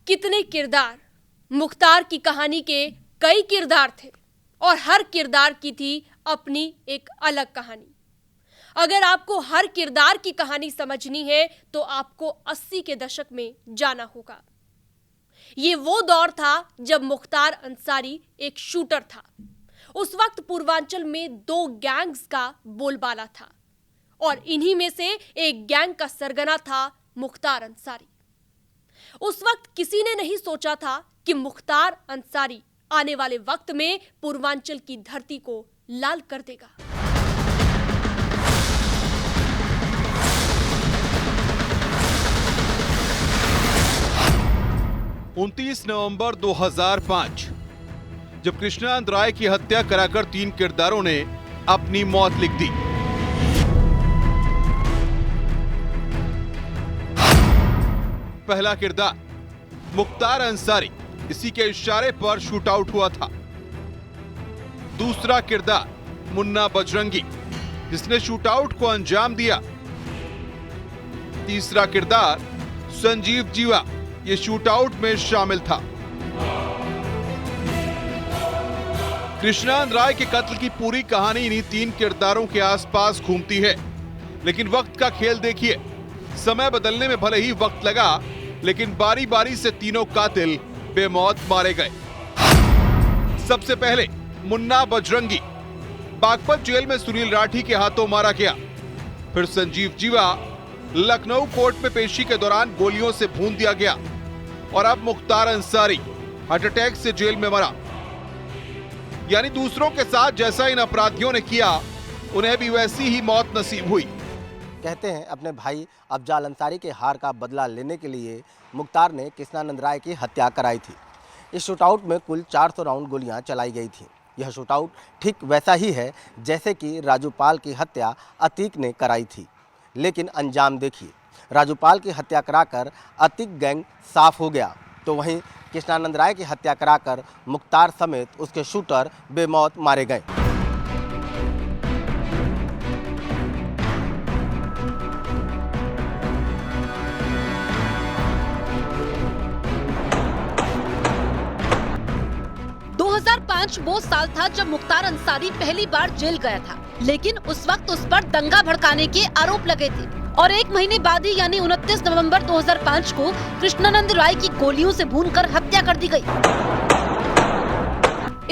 कितने किरदार। मुख्तार की कहानी के कई किरदार थे और हर किरदार की थी अपनी एक अलग कहानी। अगर आपको हर किरदार की कहानी समझनी है तो आपको 80 के दशक में जाना होगा। ये वो दौर था जब मुख्तार अंसारी एक शूटर था। उस वक्त पूर्वांचल में 2 गैंग्स का बोलबाला था और इन्हीं में से एक गैंग का सरगना था मुख्तार अंसारी। उस वक्त किसी ने नहीं सोचा था कि मुख्तार अंसारी आने वाले वक्त में पूर्वांचल की धरती को लाल कर देगा। नवंबर 2005 जब कृष्णानंद राय की हत्या कराकर 3 किरदारों ने अपनी मौत लिख दी। पहला किरदार मुख्तार अंसारी, इसी के इशारे पर शूट आउट हुआ था। दूसरा किरदार मुन्ना बजरंगी, जिसने शूट आउट को अंजाम दिया। तीसरा किरदार संजीव जीवा, ये शूट आउट में शामिल था। कृष्णानंद राय के कत्ल की पूरी कहानी इन्हीं 3 किरदारों के आसपास घूमती है। लेकिन वक्त का खेल देखिए, समय बदलने में भले ही वक्त लगा, लेकिन बारी बारी से तीनों कातिल बेमौत मारे गए। सबसे पहले मुन्ना बजरंगी, बागपत जेल में सुनील राठी के हाथों मारा गया। फिर संजीव जीवा, लखनऊ कोर्ट में पेशी के दौरान गोलियों से भून दिया गया। और अब मुख्तार अंसारी हार्ट अटैक से जेल में मरा। यानी दूसरों के साथ जैसा इन अपराधियों ने किया, उन्हें भी वैसी ही मौत नसीब हुई। कहते हैं अपने भाई अफजाल अंसारी के हार का बदला लेने के लिए मुख्तार ने कृष्णानंद राय की हत्या कराई थी। इस शूटआउट में कुल 400 राउंड गोलियां चलाई गई थी। यह शूटआउट ठीक वैसा ही है जैसे कि राजूपाल की हत्या अतीक ने कराई थी। लेकिन अंजाम देखिए, राजूपाल की हत्या कराकर अतीक गैंग साफ हो गया, तो वहीं कृष्णानंद राय की हत्या कराकर मुख्तार समेत उसके शूटर बेमौत मारे गए। वो साल था जब मुख्तार अंसारी पहली बार जेल गया था, लेकिन उस वक्त उस पर दंगा भड़काने के आरोप लगे थे और 1 महीने बाद ही यानी 29 नवंबर 2005 को कृष्णानंद राय की गोलियों से भूनकर हत्या कर दी गई।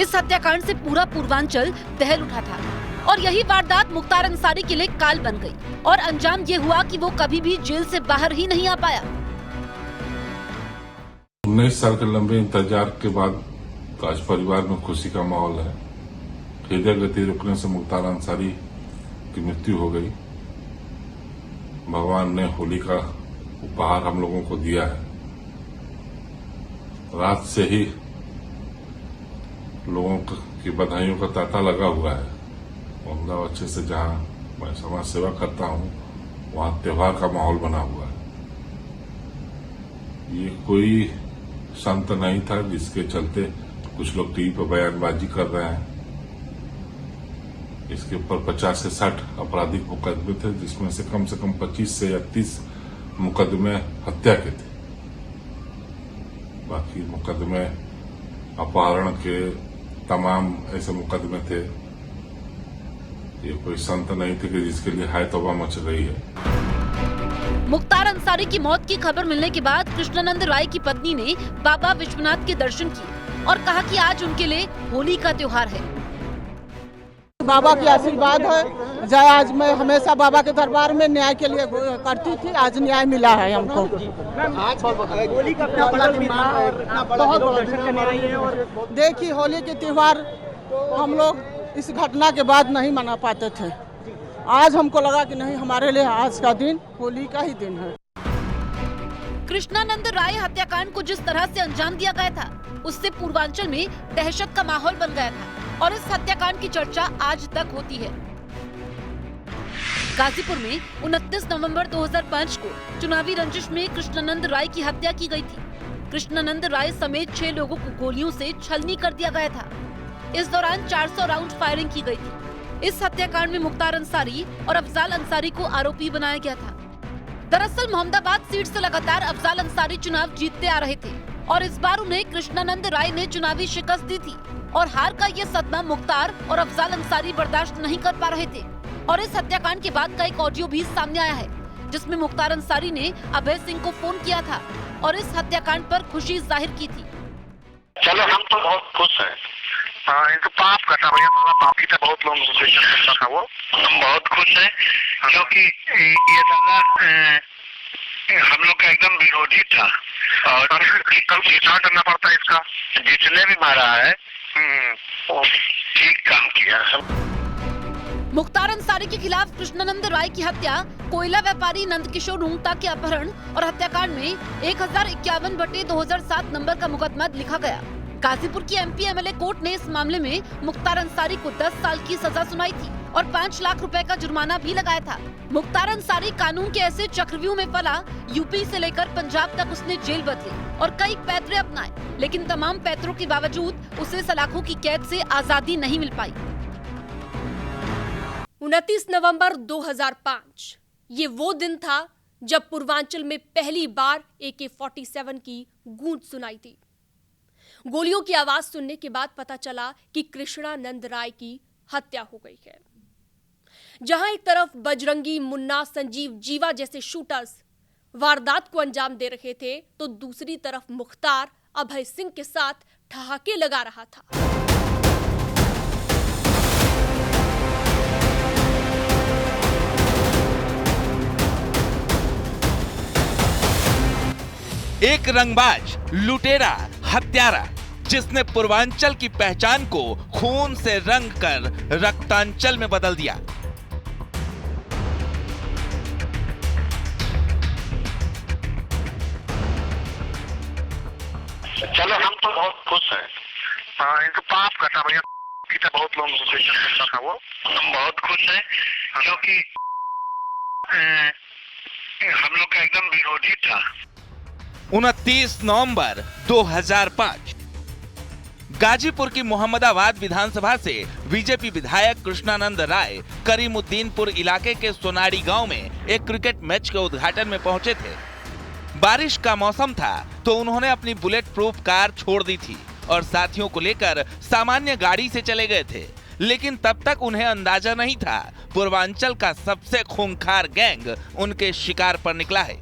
इस हत्याकांड से पूरा पूर्वांचल दहल उठा था और यही वारदात मुख्तार अंसारी के लिए काल बन गई और अंजाम ये हुआ कि वो कभी भी जेल से बाहर ही नहीं आ पाया। 19 साल के लंबे इंतजार के बाद आज परिवार में खुशी का माहौल है। हृदय गति रुकने से मुख्तार अंसारी की मृत्यु हो गई। भगवान ने होली का उपहार हम लोगों को दिया है। रात से ही लोगों की बधाइयों का तांता लगा हुआ है। मोहम्मदा बच्चे से जहां मैं समाज सेवा करता हूं, वहां त्योहार का माहौल बना हुआ है। ये कोई संत नहीं था जिसके चलते कुछ लोग टीवी पर बयानबाजी कर रहे हैं। इसके ऊपर 50 से 60 आपराधिक मुकदमे थे, जिसमें से कम 25 से 30 मुकदमे हत्या के थे। बाकी मुकदमे अपहरण के तमाम ऐसे मुकदमे थे। ये कोई संत नहीं थे कि जिसके लिए हाय तौबा मच रही है। मुख्तार अंसारी की मौत की खबर मिलने के बाद कृष्णानंद राय की पत्नी ने बाबा विश्वनाथ के दर्शन किए और कहा कि आज उनके लिए होली का त्योहार है। बाबा की आशीर्वाद है। जय, आज मैं हमेशा बाबा के दरबार में न्याय के लिए करती थी, आज न्याय मिला है हमको। आज होली का क्या बड़ा दिन था और बहुत दर्शन करने रही है। और देखिए, होली के त्योहार हम लोग इस घटना के बाद नहीं मना पाते थे। आज हमको लगा कि नहीं, हमारे लिए आज का दिन होली का ही दिन है। कृष्णानंद राय हत्याकांड को जिस तरह से अंजाम दिया गया था, उससे पूर्वांचल में दहशत का माहौल बन गया था और इस हत्याकांड की चर्चा आज तक होती है। गाजीपुर में 29 नवंबर 2005 को चुनावी रंजिश में कृष्णानंद राय की हत्या की गई थी। कृष्णानंद राय समेत 6 लोगों को गोलियों से छलनी कर दिया गया था। इस दौरान 400 राउंड फायरिंग की गई थी। इस हत्याकांड में मुख्तार अंसारी और अफजाल अंसारी को आरोपी बनाया गया था। दरअसल मोहम्मदाबाद सीट से लगातार अफजाल अंसारी चुनाव जीतते आ रहे थे और इस बार उन्हें कृष्णानंद राय ने चुनावी शिकस्त दी थी और हार का ये सदमा मुख्तार और अफजाल अंसारी बर्दाश्त नहीं कर पा रहे थे। और इस हत्याकांड के बाद का एक ऑडियो भी सामने आया है जिसमें मुख्तार अंसारी ने अभय सिंह को फोन किया था और इस हत्याकांड पर खुशी जाहिर की थी। चलो हम तो बहुत खुश हैं। इनको पाप करता भैया, साला पापी था, बहुत लोग करता था वो। हम बहुत खुश हैं क्योंकि ये साला हम लोग का एकदम विरोधी था और कल घिसा करना पड़ता है इसका। जिसने भी मारा है वो ठीक काम किया। मुख्तार अंसारी के खिलाफ कृष्णानंद राय की हत्या, कोयला व्यापारी नंदकिशोर रुंगटा के अपहरण और हत्याकांड में 1051/2007 नंबर का मुकदमा लिखा गया। गाजीपुर की एमपी एमएलए कोर्ट ने इस मामले में मुख्तार अंसारी को 10 साल की सजा सुनाई थी और 5 लाख रुपए का जुर्माना भी लगाया था। मुख्तार अंसारी कानून के ऐसे चक्रव्यूह में फला, यूपी से लेकर पंजाब तक उसने जेल बदले और कई पैतरे अपनाए, लेकिन तमाम पैतरों के बावजूद उसे सलाखों की कैद से आजादी नहीं मिल पाई। 29 नवंबर 2005 ये वो दिन था जब पूर्वांचल में पहली बार AK-47 की गूंज सुनाई थी। गोलियों की आवाज सुनने के बाद पता चला कि कृष्णानंद राय की हत्या हो गई है। जहां एक तरफ बजरंगी, मुन्ना, संजीव, जीवा जैसे शूटर्स वारदात को अंजाम दे रहे थे, तो दूसरी तरफ मुख्तार अभय सिंह के साथ ठहाके लगा रहा था। एक रंगबाज, लुटेरा, हत्यारा जिसने पूर्वांचल की पहचान को खून से रंग कर रक्तांचल में बदल दिया। चलो हम तो बहुत खुश हैं। इनको पाप करता भैया, बहुत लोग करता था वो। हम बहुत खुश हैं क्योंकि हम लोग का एकदम विरोधी था। 29 नवंबर 2005 गाजीपुर की मोहम्मदाबाद विधानसभा से बीजेपी विधायक कृष्णानंद राय करीमुद्दीनपुर इलाके के सोनाड़ी गांव में एक क्रिकेट मैच के उद्घाटन में पहुंचे थे। बारिश का मौसम था तो उन्होंने अपनी बुलेट प्रूफ कार छोड़ दी थी और साथियों को लेकर सामान्य गाड़ी से चले गए थे, लेकिन तब तक उन्हें अंदाजा नहीं था पूर्वांचल का सबसे खूंखार गैंग उनके शिकार पर निकला है।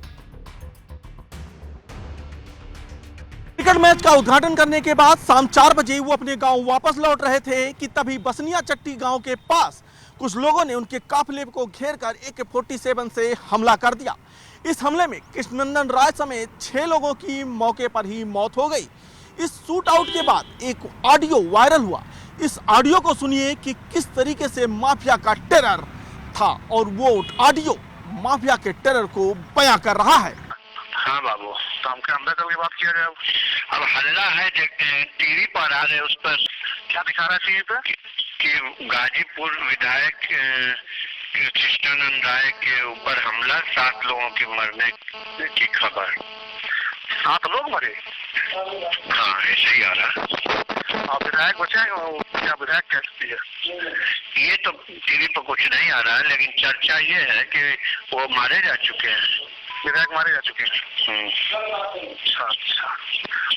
क्रिकेट मैच का उद्घाटन करने के बाद शाम 4 बजे वो अपने गांव वापस लौट रहे थे कि तभी बसनिया चट्टी गांव के पास कुछ लोगों ने उनके काफिले को घेरकर AK-47 से हमला कर दिया। इस हमले में कृष्णानंद राय समेत 6 लोगों की मौके पर ही मौत हो गई। इस शूट आउट के बाद एक ऑडियो वायरल हुआ। इस ऑडियो को सुनिए कि किस तरीके से माफिया का टेरर था और वो ऑडियो माफिया के टेरर को बयां कर रहा है। हाँ बाबू, तो हमके अंदर करके बात किया जाए। अब हल्ला है टीवी पर आ रहे, उस पर क्या दिखा रहा है टीवी पर कि गाजीपुर विधायक कृष्णानंद राय के ऊपर हमला, 7 लोगों के मरने की खबर। 7 लोग मरे? हाँ, ऐसे ही आ रहा। आप विधायक बचे क्या? विधायक कैसे है? ये तो टीवी पर कुछ नहीं आ रहा है, लेकिन चर्चा ये है कि वो मारे जा चुके हैं। विधायक मारे जा चुके हैं।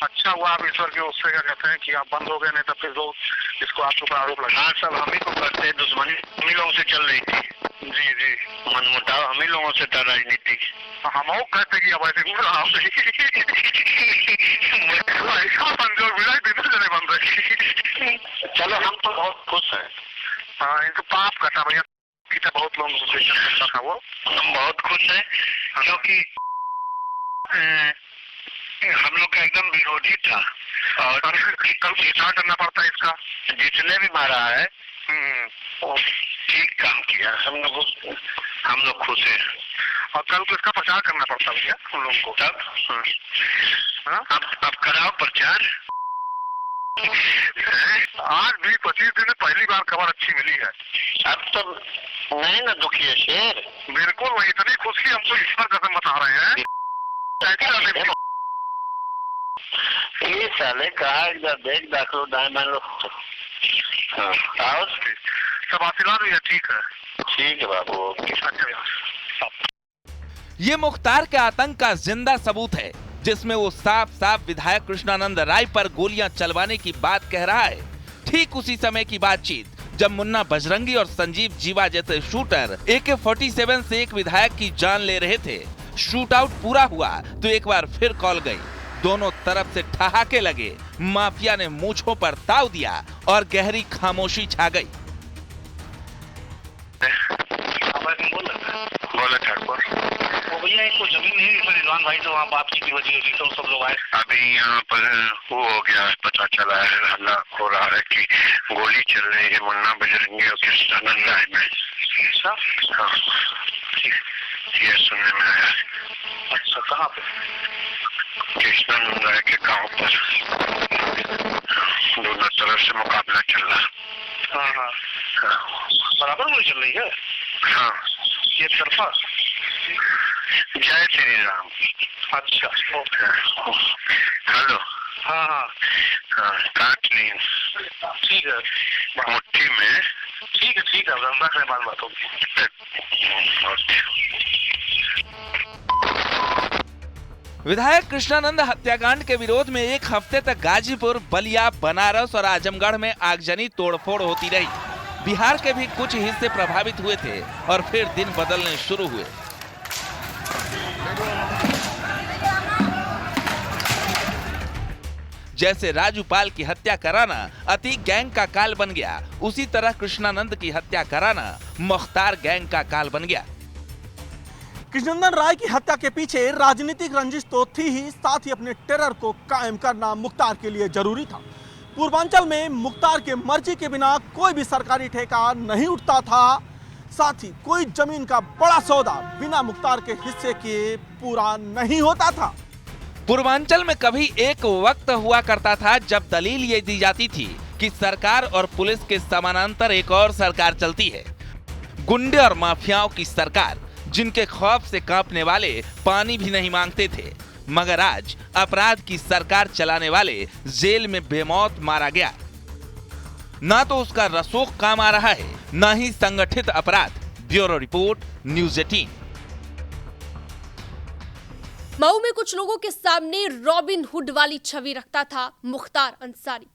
अच्छा हुआ आप ईश्वर के उससे क्या कहते हैं कि आप बंद हो गए, नहीं तो फिर लोग इसको आपके ऊपर आरोप लगा। हाँ, सब हम ही को करते हैं। दुश्मनी हम ही लोगों से चल रही थी। जी, मनमुटाव हम ही लोगों से था राजनीति। हम कहते कि अब ऐसे चलो हम तो बहुत खुश हैं। इनको पाप करता भैया, बहुत लोग करता था वो। हम बहुत खुश हैं क्योंकि हम लोग का एकदम विरोधी था और कल घिसा करना पड़ता है इसका। जिसने भी मारा है वो ठीक काम किया। हम लोग खुश हैं और कल तो इसका प्रचार करना पड़ता भैया हम लोगों को। तब अब कराओ प्रचार। आज भी 25 दिन में पहली बार खबर अच्छी मिली है। अब तो नहीं ना दुखी है शेर। बिल्कुल वही, इतनी खुशी हमको ईश्वर कसम बता रहे हैं। ये साले कहा देख दाखिलो दाएं मान लो। हाँ, सब आशीर्वाद भी है। ठीक है बाबू। ये मुख्तार के आतंक का जिंदा सबूत है। जिसमें वो साफ साफ विधायक कृष्णानंद राय पर गोलियां चलवाने की बात कह रहा है। ठीक उसी समय की बातचीत जब मुन्ना बजरंगी और संजीव जीवा जैसे शूटर AK-47 से एक विधायक की जान ले रहे थे। शूट आउट पूरा हुआ तो एक बार फिर कॉल गई। दोनों तरफ से ठहाके लगे। माफिया ने मूंछों पर ताव दिया और गहरी खामोशी छा गई। बोला ठाकुर, वो भैया एक जमीन नहीं मिली रिजवान भाई, तो वहाँ बातचीत की वजह होगी तो सब लोग आए। अभी यहाँ पर वो हो गया, पता चला है, हल्ला हो रहा है कि गोली चल रही है मुन्ना बजरंगी और कृष्णानंद राय में। हाँ, ये सुनने में आया। अच्छा, कहाँ पे? कृष्णानंद राय के गांव पर दोनों तरफ से मुकाबला चल रहा। हाँ, बराबर गोली चल रही है। हाँ, ये तरफा। जय श्री राम। अच्छा, ओके। हेलो। हाँ, काट नहीं, ठीक है, मुट्ठी में। ठीक है, बात होगी। विधायक कृष्णानंद हत्याकांड के विरोध में एक हफ्ते तक गाजीपुर, बलिया, बनारस और आजमगढ़ में आगजनी तोड़फोड़ होती रही। बिहार के भी कुछ हिस्से प्रभावित हुए थे और फिर दिन बदलने शुरू हुए। जैसे राजूपाल की हत्या कराना अति गैंग का काल बन गया, उसी तरह कृष्णानंद की हत्या कराना मुख्तार गैंग का काल बन गया। कृष्णानंद राय की हत्या के पीछे राजनीतिक रंजिश तो थी ही, साथ ही अपने टेरर को कायम करना मुख्तार के लिए जरूरी था। पूर्वांचल में मुख्तार के मर्जी के बिना कोई भी सरकारी ठेका नहीं उठता था, साथ ही कोई जमीन का बड़ा सौदा बिना मुख्तार के हिस्से के पूरा नहीं होता था। पूर्वांचल में कभी एक वक्त हुआ करता था जब दलील ये दी जाती थी कि सरकार और पुलिस के समानांतर एक और सरकार चलती है, गुंडे और माफियाओं की सरकार, जिनके खौफ से कांपने वाले पानी भी नहीं मांगते थे। मगर आज अपराध की सरकार चलाने वाले जेल में बेमौत मारा गया। ना तो उसका रसूख काम आ रहा है, ना ही संगठित अपराध। Bureau report, news 18। मऊ में कुछ लोगों के सामने रॉबिन हुड वाली छवि रखता था मुख्तार अंसारी।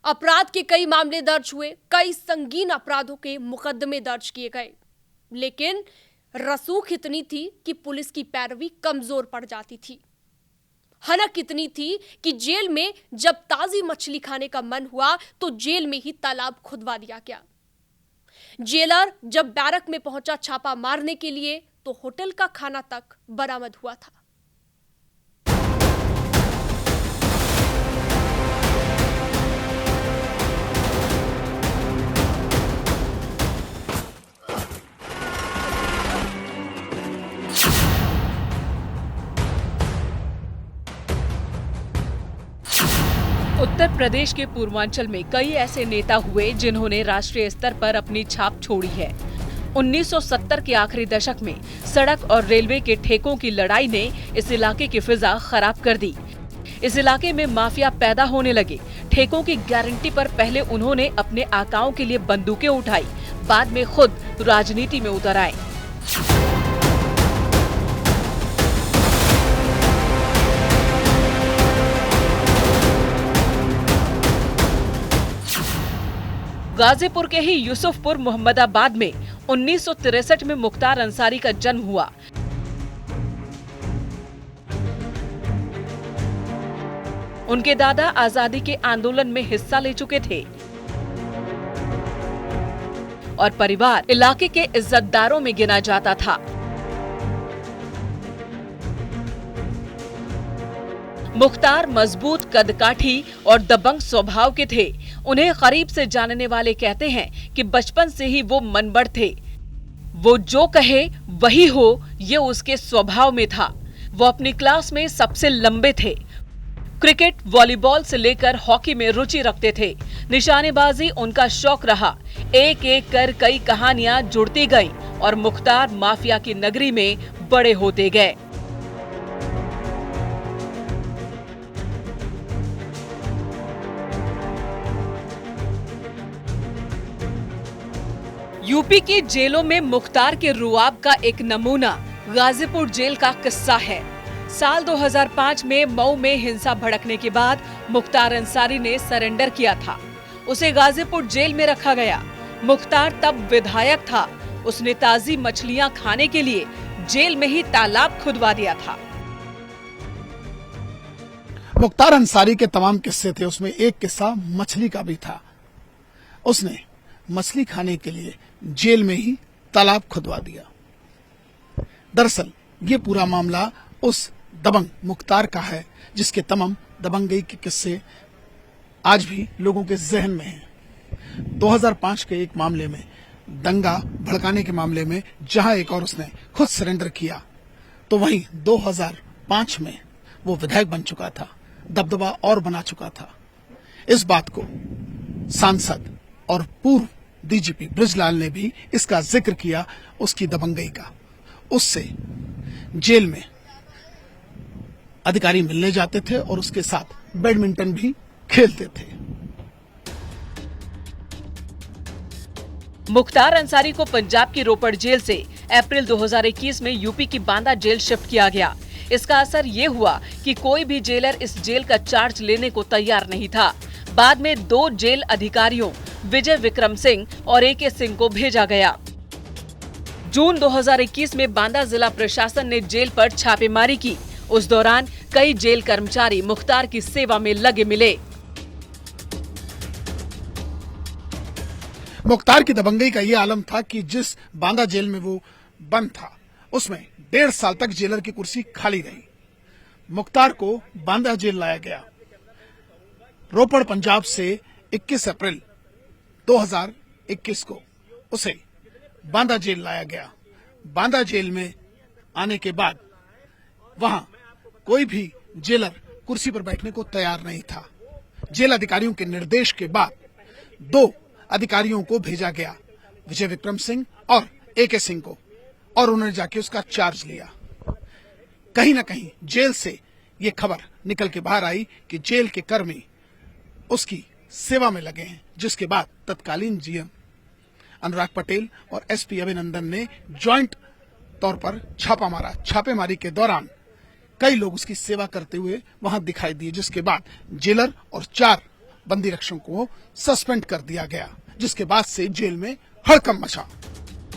अपराध के कई मामले दर्ज हुए, कई संगीन अपराधों के मुकदमे दर्ज किए गए, लेकिन रसूख इतनी थी कि पुलिस की पैरवी कमजोर पड़ जाती थी। हनक इतनी थी कि जेल में जब ताजी मछली खाने का मन हुआ तो जेल में ही तालाब खुदवा दिया गया। जेलर जब बैरक में पहुंचा छापा मारने के लिए तो होटल का खाना तक बरामद हुआ था। उत्तर प्रदेश के पूर्वांचल में कई ऐसे नेता हुए जिन्होंने राष्ट्रीय स्तर पर अपनी छाप छोड़ी है। 1970 के आखिरी दशक में सड़क और रेलवे के ठेकों की लड़ाई ने इस इलाके की फिजा खराब कर दी। इस इलाके में माफिया पैदा होने लगे। ठेकों की गारंटी पर पहले उन्होंने अपने आकाओं के लिए बंदूकें उठाई, बाद में खुद राजनीति में उतर आए। गाजीपुर के ही यूसुफपुर मोहम्मदाबाद में 1963 में मुख्तार अंसारी का जन्म हुआ। उनके दादा आजादी के आंदोलन में हिस्सा ले चुके थे और परिवार इलाके के इज्जतदारों में गिना जाता था। मुख्तार मजबूत कदकाठी और दबंग स्वभाव के थे। उन्हें करीब से जानने वाले कहते हैं कि बचपन से ही वो मनबड़ थे। वो जो कहे वही हो, ये उसके स्वभाव में था। वो अपनी क्लास में सबसे लंबे थे। क्रिकेट, वॉलीबॉल से लेकर हॉकी में रुचि रखते थे। निशानेबाजी उनका शौक रहा। एक एक कर कई कहानियां जुड़ती गई और मुख्तार माफिया की नगरी में बड़े होते गए। यूपी की जेलों में मुख्तार के रुआब का एक नमूना गाजीपुर जेल का किस्सा है। साल 2005 में मऊ में हिंसा भड़कने के बाद मुख्तार अंसारी ने सरेंडर किया था। उसे गाजीपुर जेल में रखा गया। मुख्तार तब विधायक था। उसने ताजी मछलियां खाने के लिए जेल में ही तालाब खुदवा दिया था। मुख्तार अंसारी के तमाम किस्से थे, उसमें एक किस्सा मछली का भी था। उसने मछली खाने के लिए जेल में ही तालाब खुदवा दिया। दरअसल ये पूरा मामला उस दबंग मुख्तार का है जिसके तमाम दबंगई के किस्से आज भी लोगों के जहन में हैं। 2005 के एक मामले में, दंगा भड़काने के मामले में, जहां एक और उसने खुद सरेंडर किया, तो वहीं 2005 में वो विधायक बन चुका था, दबदबा और बना चुका था। इस बात को सांसद और पूर्व डीजीपी बृजलाल ने भी इसका जिक्र किया, उसकी दबंगई का। उससे जेल में अधिकारी मिलने जाते थे और उसके साथ बैडमिंटन भी खेलते थे। मुख्तार अंसारी को पंजाब की रोपड़ जेल से अप्रैल 2021 में यूपी की बांदा जेल शिफ्ट किया गया। इसका असर ये हुआ कि कोई भी जेलर इस जेल का चार्ज लेने को तैयार नहीं था। बाद में 2 जेल अधिकारियों विजय विक्रम सिंह और AK सिंह को भेजा गया। जून 2021 में बांदा जिला प्रशासन ने जेल पर छापेमारी की। उस दौरान कई जेल कर्मचारी मुख्तार की सेवा में लगे मिले। मुख्तार की दबंगई का यह आलम था कि जिस बांदा जेल में वो बंद था, उसमें 1.5 साल तक जेलर की कुर्सी खाली रही। मुख्तार को बांदा जेल लाया गया। रोपड़ पंजाब से 21 अप्रैल 2021 को उसे बांदा जेल लाया गया। बांदा जेल में आने के बाद वहां कोई भी जेलर कुर्सी पर बैठने को तैयार नहीं था। जेल अधिकारियों के निर्देश के बाद 2 अधिकारियों को भेजा गया, विजय विक्रम सिंह और AK सिंह को, और उन्होंने जाके उसका चार्ज लिया। कहीं ना कहीं जेल से ये खबर निकल के बाहर आई कि जेल के कर्मी उसकी सेवा में लगे हैं, जिसके बाद तत्कालीन GM अनुराग पटेल और SP अभिनंदन ने ज्वाइंट तौर पर छापा मारा। छापेमारी के दौरान कई लोग उसकी सेवा करते हुए वहां दिखाई दिए, जिसके बाद जेलर और 4 बंदी रक्षकों को सस्पेंड कर दिया गया, जिसके बाद से जेल में हड़कंप मचा।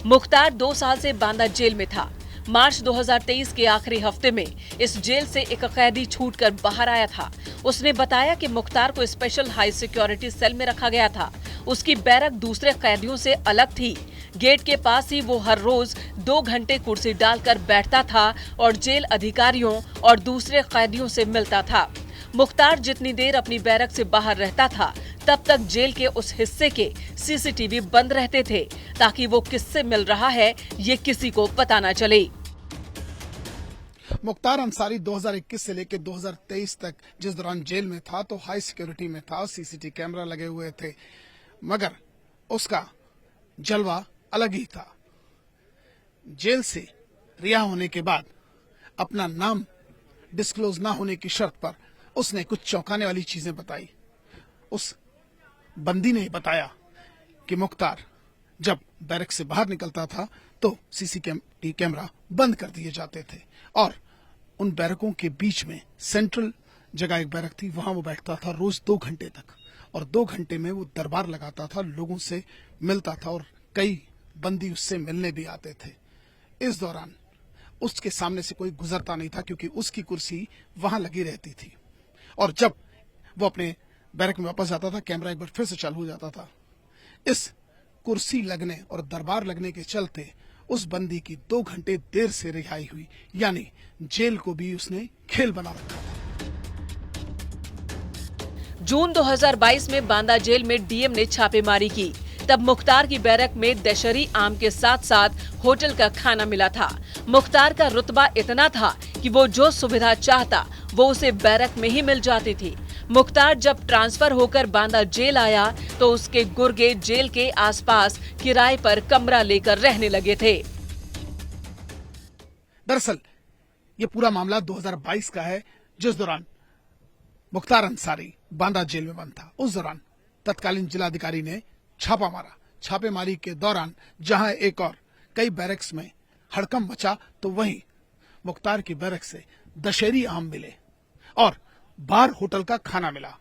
मुख्तार 2 साल से बांदा जेल में था। मार्च 2023 के आखिरी हफ्ते में इस जेल से एक कैदी छूटकर बाहर आया था। उसने बताया कि मुख्तार को स्पेशल हाई सिक्योरिटी सेल में रखा गया था। उसकी बैरक दूसरे कैदियों से अलग थी। गेट के पास ही वो हर रोज 2 घंटे कुर्सी डालकर बैठता था और जेल अधिकारियों और दूसरे कैदियों से मिलता था। मुख्तार जितनी देर अपनी बैरक से बाहर रहता था, तब तक जेल के उस हिस्से के CCTV बंद रहते थे, ताकि वो किससे मिल रहा है ये किसी को पता न चले। मुख्तार अंसारी 2021 से लेकर 2023 तक जिस दौरान जेल में था, तो हाई सिक्योरिटी में था, CCTV कैमरा लगे हुए थे, मगर उसका जलवा अलग ही था। जेल से रिहा होने के बाद अपना नाम डिस्क्लोज ना होने की शर्त पर उसने कुछ चौंकाने वाली चीजें बताई। उस बंदी ने बताया कि मुख्तार जब बैरक से बाहर निकलता था तो CCTV कैमरा बंद कर दिए जाते थे, और उन बैरकों के बीच में सेंट्रल जगह एक बैरक थी, वहां वो बैठता था रोज 2 घंटे तक, और 2 घंटे में वो दरबार लगाता था, लोगों से मिलता था, और कई बंदी उससे मिलने भी आते थे। इस दौरान उसके सामने से कोई गुजरता नहीं था, क्योंकि उसकी कुर्सी वहां लगी रहती थी, और जब वो अपने बैरक में वापस जाता था, कैमरा एक बार फिर से चालू हो जाता था। इस कुर्सी लगने और दरबार लगने के चलते उस बंदी की 2 घंटे देर से रिहाई हुई, यानी जेल को भी उसने खेल बना रखा था। जून 2022 में बांदा जेल में DM ने छापेमारी की। तब मुख्तार की बैरक में दशहरी आम के साथ साथ होटल का खाना मिला था। मुख्तार का रुतबा इतना था कि वो जो सुविधा चाहता वो उसे बैरक में ही मिल जाती थी। मुख्तार जब ट्रांसफर होकर बांदा जेल आया तो उसके गुर्गे जेल के आसपास किराए पर कमरा लेकर रहने लगे थे। दरअसल ये पूरा मामला 2022 का है, जिस दौरान मुख्तार अंसारी बांदा जेल में बंद था। उस दौरान तत्कालीन जिलाधिकारी ने छापा मारा। छापेमारी के दौरान जहां एक और कई बैरक्स में हड़कंप मचा, तो वहीं मुख्तार की बैरक से दशहरी आम मिले और बार होटल का खाना मिला,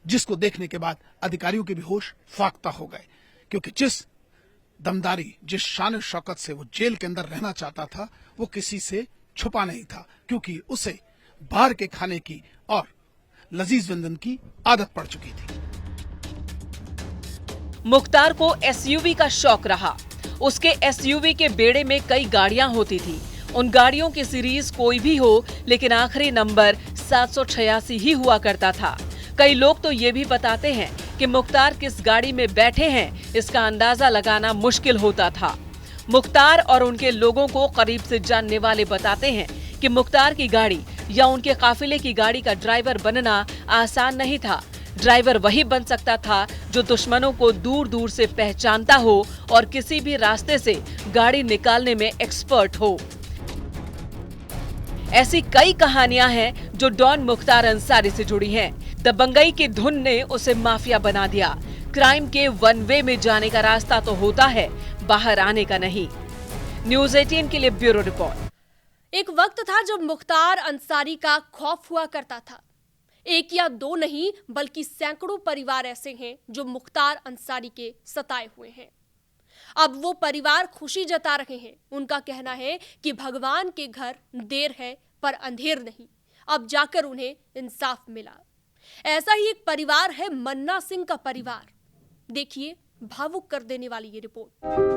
जिसको देखने के बाद अधिकारियों के भी होश फाख्ता हो गए, क्योंकि जिस दमदारी, जिस शान शौकत से वो जेल के अंदर रहना चाहता था, वो किसी से छुपा नहीं था, क्योंकि उसे बाहर के खाने की और लजीज व्यंजन की आदत पड़ चुकी थी। मुख्तार को एसयूवी का शौक रहा। उसके एसयूवी के बेड़े में कई गाड़ियां होती थी। उन गाड़ियों की सीरीज कोई भी हो, लेकिन आखिरी नंबर 786 ही हुआ करता था। कई लोग तो ये भी बताते हैं कि मुख्तार किस गाड़ी में बैठे हैं, इसका अंदाजा लगाना मुश्किल होता था। मुख्तार और उनके लोगों को करीब से जानने वाले बताते हैं कि मुख्तार की गाड़ी या उनके काफिले की गाड़ी का ड्राइवर बनना आसान नहीं था। ड्राइवर वही बन सकता था जो दुश्मनों को दूर दूर से पहचानता हो और किसी भी रास्ते से गाड़ी निकालने में एक्सपर्ट हो। ऐसी कई कहानियां हैं जो डॉन मुख्तार अंसारी से जुड़ी हैं। दबंगई की धुन ने उसे माफिया बना दिया। क्राइम के वन वे में जाने का रास्ता तो होता है, बाहर आने का नहीं। न्यूज़ 18 के लिए ब्यूरो रिपोर्ट। एक वक्त था जब मुख्तार अंसारी का खौफ हुआ करता था। एक या दो नहीं, बल्कि सैकड़ों परिवार ऐसे हैं जो मुख्तार अंसारी के सताए हुए हैं। अब वो परिवार खुशी जता रहे हैं। उनका कहना है कि भगवान के घर देर है पर अंधेर नहीं, अब जाकर उन्हें इंसाफ मिला। ऐसा ही एक परिवार है मन्ना सिंह का परिवार। देखिए भावुक कर देने वाली ये रिपोर्ट।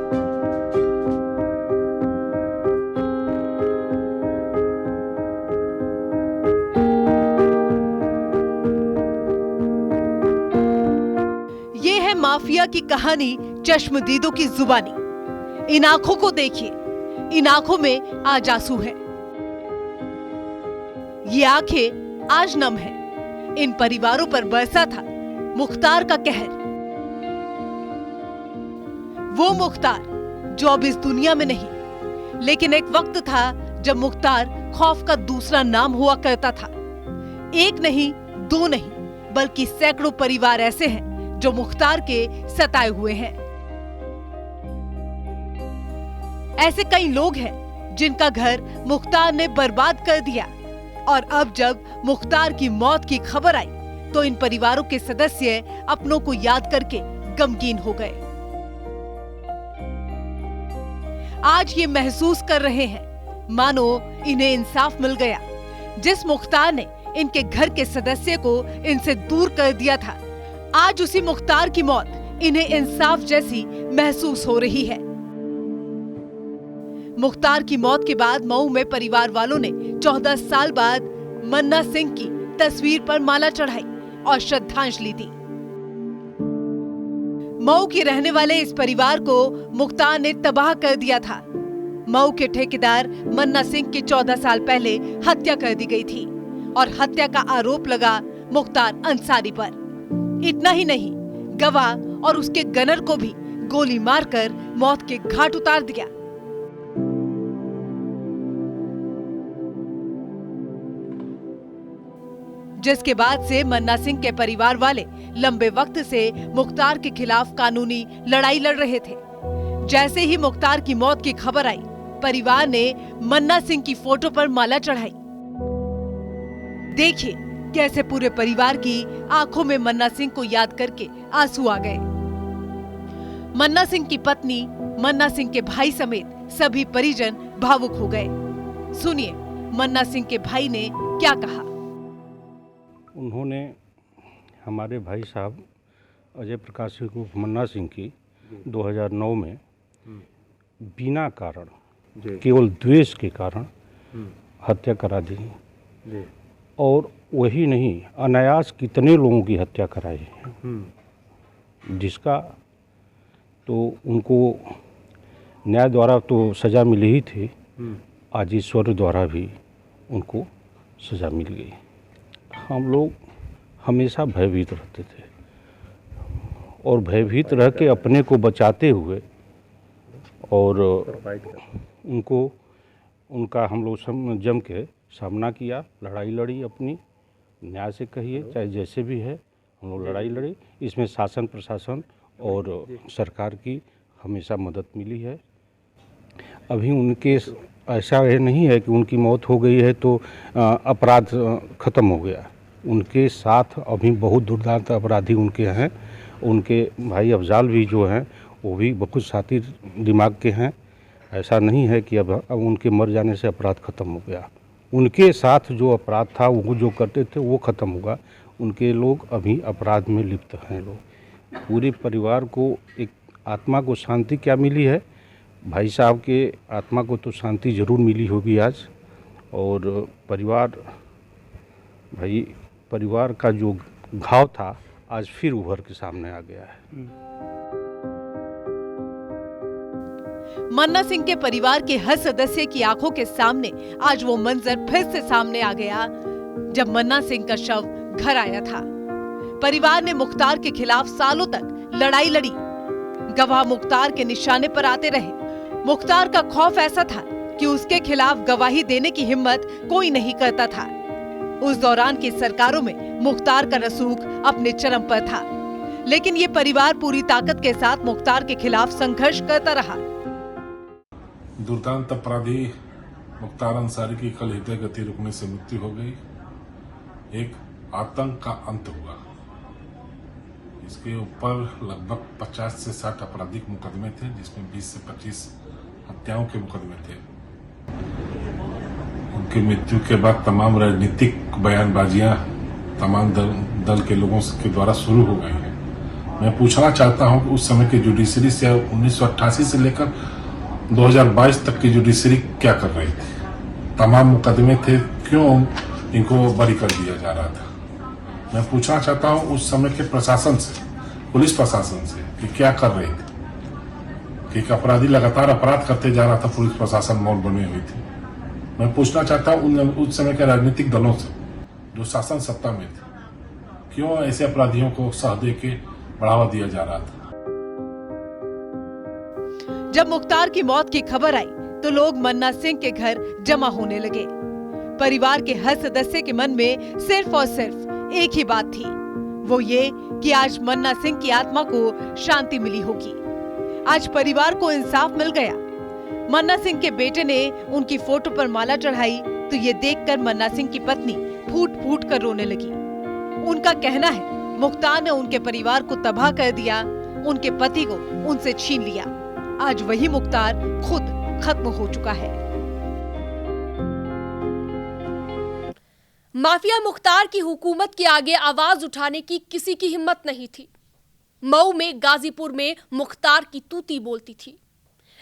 माफिया की कहानी चश्मदीदों की जुबानी। इन आंखों को देखिए, इन आंखों में आज आंसू है। ये आंखें आज नम है। इन परिवारों पर बरसा था मुख्तार का कहर। वो मुख्तार जो अब इस दुनिया में नहीं, लेकिन एक वक्त था जब मुख्तार खौफ का दूसरा नाम हुआ करता था। एक नहीं, दो नहीं, बल्कि सैकड़ों परिवार ऐसे हैं जो मुख्तार के सताए हुए हैं। ऐसे कई लोग हैं जिनका घर मुख्तार ने बर्बाद कर दिया, और अब जब मुख्तार की मौत की खबर आई तो इन परिवारों के सदस्य अपनों को याद करके गमगीन हो गए। आज ये महसूस कर रहे हैं मानो इन्हें इंसाफ मिल गया। जिस मुख्तार ने इनके घर के सदस्य को इनसे दूर कर दिया था, आज उसी मुख्तार की मौत इन्हें इंसाफ जैसी महसूस हो रही है। मुख्तार की मौत के बाद मऊ में परिवार वालों ने 14 साल बाद मन्ना सिंह की तस्वीर पर माला चढ़ाई और श्रद्धांजलि दी। मऊ के रहने वाले इस परिवार को मुख्तार ने तबाह कर दिया था। मऊ के ठेकेदार मन्ना सिंह की 14 साल पहले हत्या कर दी गई थी और हत्या का आरोप लगा मुख्तार अंसारी पर। इतना ही नहीं, गवाह और उसके गनर को भी गोली मारकर मौत के घाट उतार दिया। जिसके बाद से मन्ना सिंह के परिवार वाले लंबे वक्त से मुख्तार के खिलाफ कानूनी लड़ाई लड़ रहे थे। जैसे ही मुख्तार की मौत की खबर आई, परिवार ने मन्ना सिंह की फोटो पर माला चढ़ाई। देखिए कैसे पूरे परिवार की आंखों में मन्ना सिंह को याद करके आंसू आ गए। मन्ना सिंह की पत्नी, मन्ना सिंह के भाई समेत सभी परिजन भावुक हो गए। सुनिए मन्ना सिंह के भाई ने क्या कहा। उन्होंने हमारे भाई साहब अजय प्रकाश सिंह को मन्ना सिंह की 2009 में बिना कारण, केवल द्वेष के कारण हत्या करा दी, और वही नहीं, अनायास कितने लोगों की हत्या कराई है, जिसका तो उनको न्याय द्वारा तो सज़ा मिली ही थी, आज ईश्वर द्वारा भी उनको सज़ा मिल गई। हम लोग हमेशा भयभीत रहते थे, और भयभीत रह के अपने को बचाते हुए और उनका हम लोग जम के सामना किया, लड़ाई लड़ी, अपनी न्याय से कहिए चाहे जैसे भी है, हम लोग लड़ाई लड़ी। इसमें शासन प्रशासन और सरकार की हमेशा मदद मिली है। अभी उनके ऐसा ये नहीं है कि उनकी मौत हो गई है तो अपराध खत्म हो गया। उनके साथ अभी बहुत दुर्दांत अपराधी उनके हैं। उनके भाई अफजाल भी जो हैं वो भी बहुत शातिर दिमाग के हैं। ऐसा नहीं है कि अब उनके मर जाने से अपराध खत्म हो गया। उनके साथ जो अपराध था वो जो करते थे वो खत्म होगा। उनके लोग अभी अपराध में लिप्त हैं। लोग पूरे परिवार को एक आत्मा को शांति क्या मिली है, भाई साहब के आत्मा को तो शांति ज़रूर मिली होगी आज। और परिवार का जो घाव था आज फिर उभर के सामने आ गया है। मन्ना सिंह के परिवार के हर सदस्य की आंखों के सामने आज वो मंजर फिर से सामने आ गया जब मन्ना सिंह का शव घर आया था। परिवार ने मुख्तार के खिलाफ सालों तक लड़ाई लड़ी। गवाह मुख्तार के निशाने पर आते रहे। मुख्तार का खौफ ऐसा था कि उसके खिलाफ गवाही देने की हिम्मत कोई नहीं करता था। उस दौरान की सरकारों में मुख्तार का रसूख अपने चरम पर था, लेकिन ये परिवार पूरी ताकत के साथ मुख्तार के खिलाफ संघर्ष करता रहा। दुर्दांत अपराधी मुख्तार अंसारी की कल हृदय गति रुकने से मृत्यु हो गई। एक आतंक का अंत हुआ। इसके ऊपर लगभग 50 से 60 आपराधिक मुकदमे थे, जिसमें 20 से 25 हत्याओं के मुकदमे थे। उनकी मृत्यु के बाद तमाम राजनीतिक बयानबाजियां तमाम दल के लोगों के द्वारा शुरू हो गई है। मैं पूछना चाहता हूं कि उस समय की जुडिशरी से 1988 से लेकर 2022 तक की जुडिशरी क्या कर रही थी? तमाम मुकदमे थे, क्यों इनको बरी कर दिया जा रहा था? मैं पूछना चाहता हूं उस समय के प्रशासन से, पुलिस प्रशासन से, कि क्या कर रही थी? कि एक अपराधी लगातार अपराध करते जा रहा था, पुलिस प्रशासन मौन बनी हुई थी। मैं पूछना चाहता हूं उस समय के राजनीतिक दलों से जो शासन सत्ता में थे, क्यों ऐसे अपराधियों को सह दे के बढ़ावा दिया जा रहा था? जब मुख्तार की मौत की खबर आई तो लोग मन्ना सिंह के घर जमा होने लगे। परिवार के हर सदस्य के मन में सिर्फ और सिर्फ एक ही बात थी, वो ये कि आज मन्ना सिंह की आत्मा को शांति मिली होगी। आज परिवार को इंसाफ मिल गया। मन्ना सिंह के बेटे ने उनकी फोटो पर माला चढ़ाई तो ये देखकर मन्ना सिंह की पत्नी फूट फूट कर रोने लगी। उनका कहना है मुख्तार ने उनके परिवार को तबाह कर दिया, उनके पति को उनसे छीन लिया। आज वही मुख्तार खुद खत्म हो चुका है। माफिया मुख्तार की हुकूमत के आगे आवाज उठाने की किसी की हिम्मत नहीं थी। मऊ में, गाजीपुर में मुख्तार की तूती बोलती थी,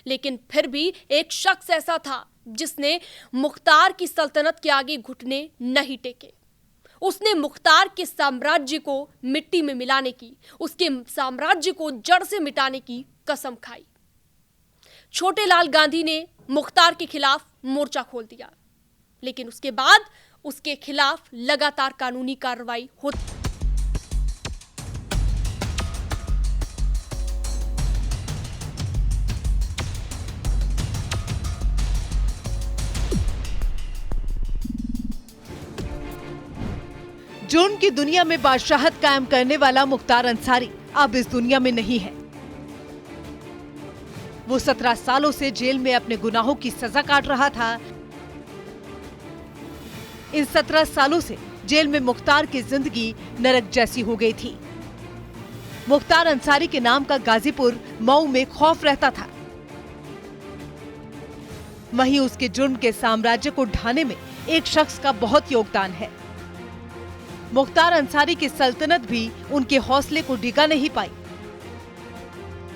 लेकिन फिर भी एक शख्स ऐसा था जिसने मुख्तार की सल्तनत के आगे घुटने नहीं टेके। उसने मुख्तार के साम्राज्य को मिट्टी में मिलाने की, उसके साम्राज्य को जड़ से मिटाने की कसम खाई। छोटे लाल गांधी ने मुख्तार के खिलाफ मोर्चा खोल दिया, लेकिन उसके बाद उसके खिलाफ लगातार कानूनी कार्रवाई होती। जुर्म की दुनिया में बादशाहत कायम करने वाला मुख्तार अंसारी अब इस दुनिया में नहीं है। वो 17 सालों से जेल में अपने गुनाहों की सजा काट रहा था। इन 17 सालों से जेल में मुख्तार की जिंदगी नरक जैसी हो गई थी। मुख्तार अंसारी के नाम का गाजीपुर, मऊ में खौफ रहता था। वहीं उसके जुर्म के साम्राज्य को ढाने में एक शख्स का बहुत योगदान है। मुख्तार अंसारी की सल्तनत भी उनके हौसले को डिगा नहीं पाई।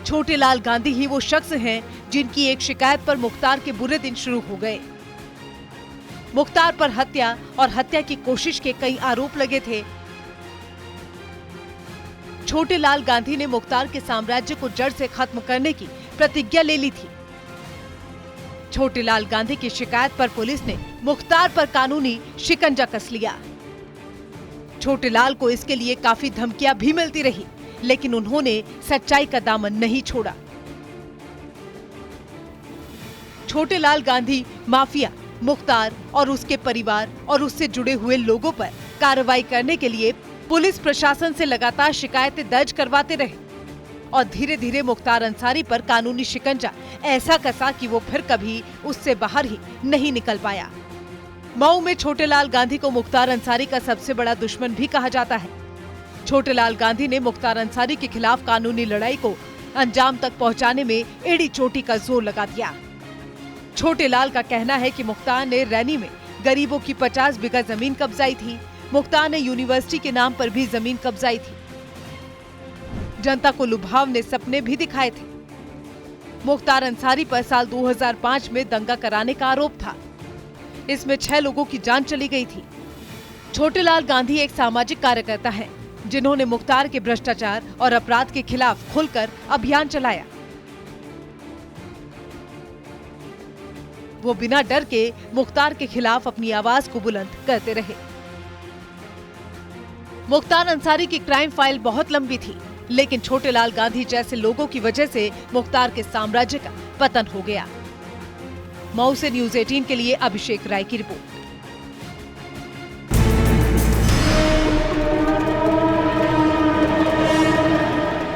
छोटे लाल गांधी ही वो शख्स हैं जिनकी एक शिकायत पर मुख्तार के बुरे दिन शुरू हो गए। मुख्तार पर हत्या और हत्या की कोशिश के कई आरोप लगे थे। छोटे लाल गांधी ने मुख्तार के साम्राज्य को जड़ से खत्म करने की प्रतिज्ञा ले ली थी। छोटे लाल गांधी की शिकायत पर पुलिस ने मुख्तार पर कानूनी शिकंजा कस लिया। छोटे लाल को इसके लिए काफी धमकियां भी मिलती रही, लेकिन उन्होंने सच्चाई का दामन नहीं छोड़ा। छोटे लाल गांधी माफिया, मुख्तार और उसके परिवार और उससे जुड़े हुए लोगों पर कार्रवाई करने के लिए पुलिस प्रशासन से लगातार शिकायतें दर्ज करवाते रहे और धीरे धीरे मुख्तार अंसारी पर कानूनी शिकंजा ऐसा कसा कि वो फिर कभी उससे बाहर ही नहीं निकल पाया। मऊ में छोटेलाल गांधी को मुख्तार अंसारी का सबसे बड़ा दुश्मन भी कहा जाता है। छोटेलाल गांधी ने मुख्तार अंसारी के खिलाफ कानूनी लड़ाई को अंजाम तक पहुंचाने में एड़ी चोटी का जोर लगा दिया। छोटेलाल का कहना है कि मुख्तार ने रैनी में गरीबों की 50 बीघा जमीन कब्जाई थी। मुख्तार ने यूनिवर्सिटी के नाम पर भी जमीन कब्जाई थी। जनता को लुभावने सपने भी दिखाए थे। मुख्तार अंसारी पर साल 2005 में दंगा कराने का आरोप था। इसमें 6 लोगों की जान चली गई थी। छोटेलाल गांधी एक सामाजिक कार्यकर्ता हैं, जिन्होंने मुख्तार के भ्रष्टाचार और अपराध के खिलाफ खुलकर अभियान चलाया। वो बिना डर के मुख्तार के खिलाफ अपनी आवाज को बुलंद करते रहे। मुख्तार अंसारी की क्राइम फाइल बहुत लंबी थी, लेकिन छोटेलाल गांधी जैसे लोगों की वजह से मुख्तार के साम्राज्य का पतन हो गया। मऊ से न्यूज़ 18 के लिए अभिषेक राय की रिपोर्ट।